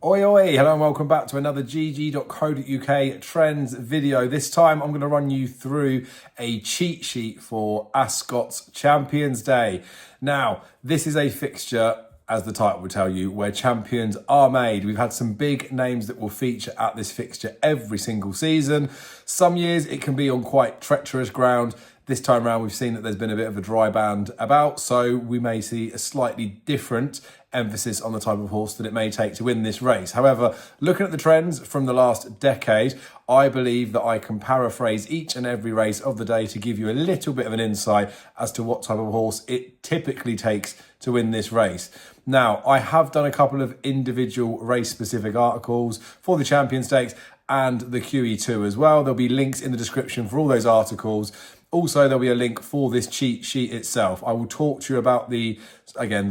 Oi oi, hello and welcome back to another GG.CO.UK trends video. This time I'm going to run you through a cheat sheet for Ascot's Champions Day. Now, this is a fixture, as the title will tell you, where champions are made. We've had some big names that will feature at this fixture every single season. Some years it can be on quite treacherous ground. This time around, we've seen that there's been a bit of a dry band about, so we may see a slightly different emphasis on the type of horse that it may take to win this race. However, looking at the trends from the last decade, I believe that I can paraphrase each and every race of the day to give you a little bit of an insight as to what type of horse it typically takes to win this race. Now, I have done a couple of individual race-specific articles for the Champions Stakes and the QE2 as well. There'll be links in the description for all those articles. Also, there'll be a link for this cheat sheet itself. I will talk to you about the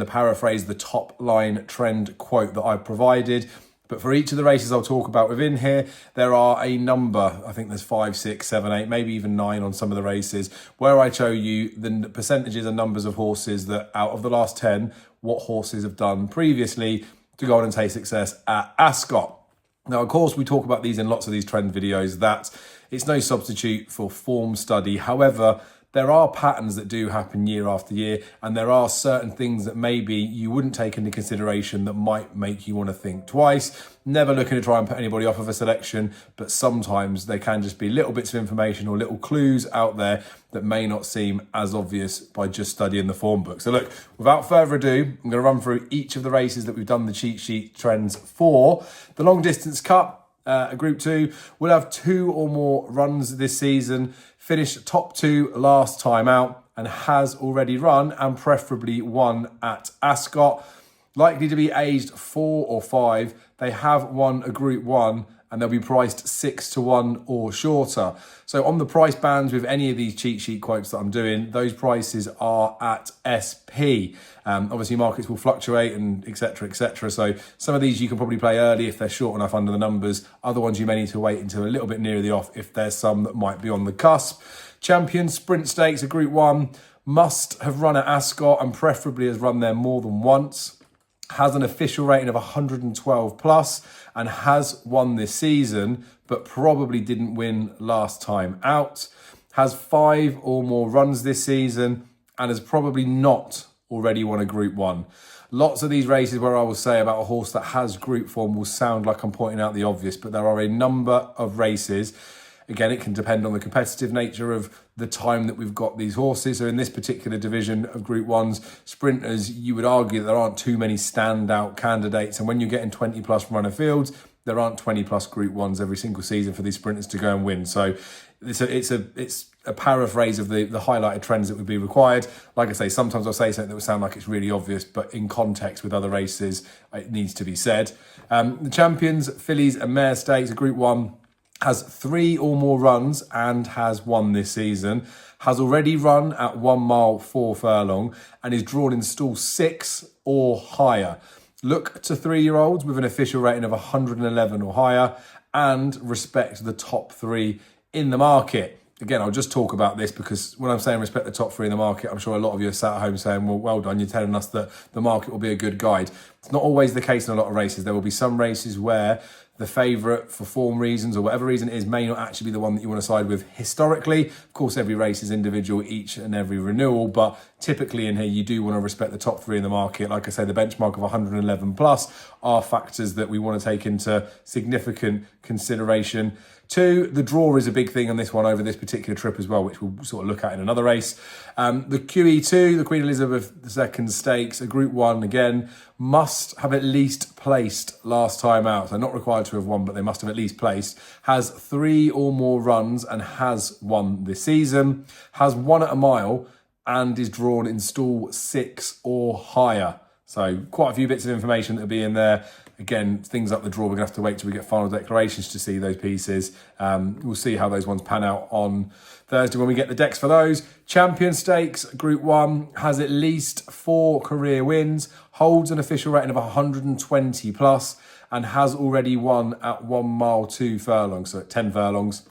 paraphrase, the top line trend quote that I've provided. But for each of the races I'll talk about within here, there are a number, I think there's 5, 6, 7, 8, maybe even 9 on some of the races, where I show you the percentages and numbers of horses that out of the last 10, what horses have done previously to go on and taste success at Ascot. Now, of course, we talk about these in lots of these trend videos, that it's no substitute for form study. However, there are patterns that do happen year after year, and there are certain things that maybe you wouldn't take into consideration that might make you want to think twice. Never looking to try and put anybody off of a selection, but sometimes they can just be little bits of information or little clues out there that may not seem as obvious by just studying the form book. So look, without further ado, I'm going to run through each of the races that we've done the cheat sheet trends for. The Long Distance Cup, Group 2, will have 2 or more runs this season, finished top 2 last time out, and has already run and preferably won at Ascot. Likely to be aged 4 or 5. They have won a Group 1 and they'll be priced 6 to 1 or shorter. So on the price bands with any of these cheat sheet quotes that I'm doing, those prices are at SP. Obviously markets will fluctuate and etc, etc. So some of these you can probably play early if they're short enough under the numbers. Other ones you may need to wait until a little bit nearer the off if there's some that might be on the cusp. Champions Sprint Stakes, a Group 1, must have run at Ascot and preferably has run there more than once. Has an official rating of 112 plus and has won this season, but probably didn't win last time out. Has 5 or more runs this season and has probably not already won a Group 1. Lots of these races where I will say about a horse that has group form will sound like I'm pointing out the obvious, but there are a number of races. Again, it can depend on the competitive nature of the time that we've got these horses. So in this particular division of Group 1s, sprinters, you would argue that there aren't too many standout candidates. And when you're getting 20 plus runner fields, there aren't 20 plus Group 1s every single season for these sprinters to go and win. So it's a paraphrase of the highlighted trends that would be required. Like I say, sometimes I'll say something that will sound like it's really obvious, but in context with other races, it needs to be said. The Champions, Fillies and Mares Stakes, a Group 1, has 3 or more runs and has won this season, has already run at 1 mile 4 furlong and is drawn in stall 6 or higher. Look to 3-year-olds with an official rating of 111 or higher and respect the top 3 in the market. Again, I'll just talk about this because when I'm saying respect the top 3 in the market, I'm sure a lot of you are sat at home saying, well done, you're telling us that the market will be a good guide. It's not always the case in a lot of races. There will be some races where the favourite, for form reasons or whatever reason it is, may not actually be the one that you want to side with historically. Of course, every race is individual, each and every renewal, but typically in here, you do want to respect the top 3 in the market. Like I say, the benchmark of 111 plus are factors that we want to take into significant consideration. 2, the draw is a big thing on this one over this particular trip as well, which we'll sort of look at in another race. The QE2, the Queen Elizabeth II Stakes, a Group 1 again, must have at least placed last time out. So not required to have won, but they must have at least placed. Has 3 or more runs and has won this season. Has won at a mile and is drawn in stall 6 or higher. So quite a few bits of information that'll be in there. Again, things like the draw, we're going to have to wait till we get final declarations to see those pieces. We'll see how those ones pan out on Thursday when we get the decks for those. Champion Stakes, Group 1, has at least 4 career wins, holds an official rating of 120 plus, and has already won at 1 mile 2 furlongs, so at 10 furlongs.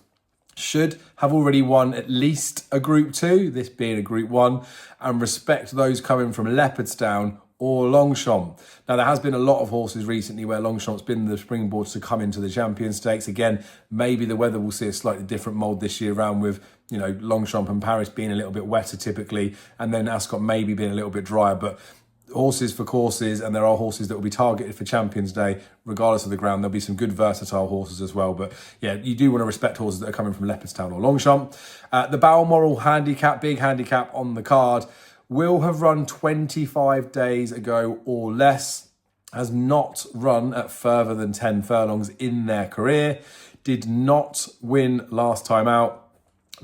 Should have already won at least a Group 2, this being a Group 1, and respect those coming from Leopardstown or Longchamp. Now, there has been a lot of horses recently where Longchamp's been the springboard to come into the Champion Stakes. Again, maybe the weather will see a slightly different mould this year around with, you know, Longchamp and Paris being a little bit wetter typically, and then Ascot maybe being a little bit drier. But horses for courses, and there are horses that will be targeted for Champions Day, regardless of the ground. There'll be some good versatile horses as well. But yeah, you do want to respect horses that are coming from Leopardstown or Longchamp. The Balmoral Handicap, big handicap on the card, will have run 25 days ago or less, has not run at further than 10 furlongs in their career, did not win last time out,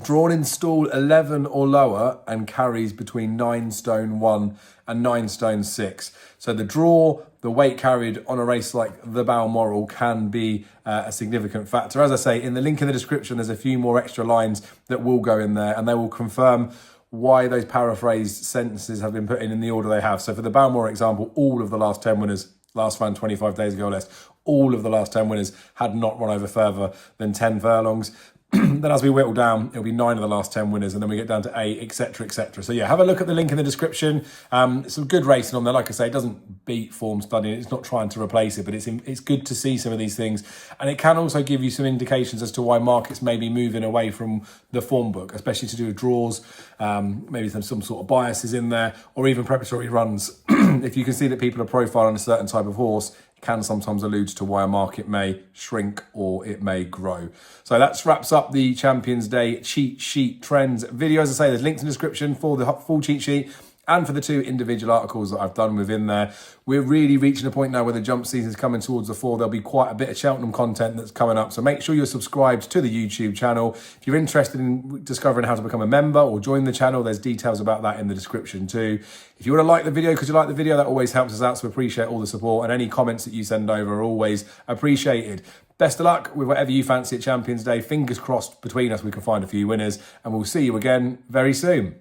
drawn in stall 11 or lower and carries between 9 stone 1 and 9 stone 6. So the draw, the weight carried on a race like the Balmoral can be a significant factor. As I say, in the link in the description, there's a few more extra lines that will go in there, and they will confirm why those paraphrased sentences have been put in the order they have. So for the Balmoral example, all of the last 10 winners last ran 25 days ago or less. All of the last 10 winners had not run over further than 10 furlongs. Then as we whittle down, it'll be 9 of the last 10 winners, and then we get down to 8, etc., etc. So yeah, have a look at the link in the description. Some good racing on there. Like I say, it doesn't beat form studying. It's not trying to replace it, but it's good to see some of these things. And it can also give you some indications as to why markets may be moving away from the form book, especially to do with draws, maybe some sort of biases in there, or even preparatory runs. If you can see that people are profiling a certain type of horse, can sometimes allude to why a market may shrink or it may grow. So that wraps up the Champions Day cheat sheet trends video. As I say, there's links in the description for the full cheat sheet and for the 2 individual articles that I've done within there. We're really reaching a point now where the jump season is coming towards the fore. There'll be quite a bit of Cheltenham content that's coming up. So make sure you're subscribed to the YouTube channel. If you're interested in discovering how to become a member or join the channel, there's details about that in the description too. If you want to like the video because you like the video, that always helps us out. So we appreciate all the support, and any comments that you send over are always appreciated. Best of luck with whatever you fancy at Champions Day. Fingers crossed between us we can find a few winners, and we'll see you again very soon.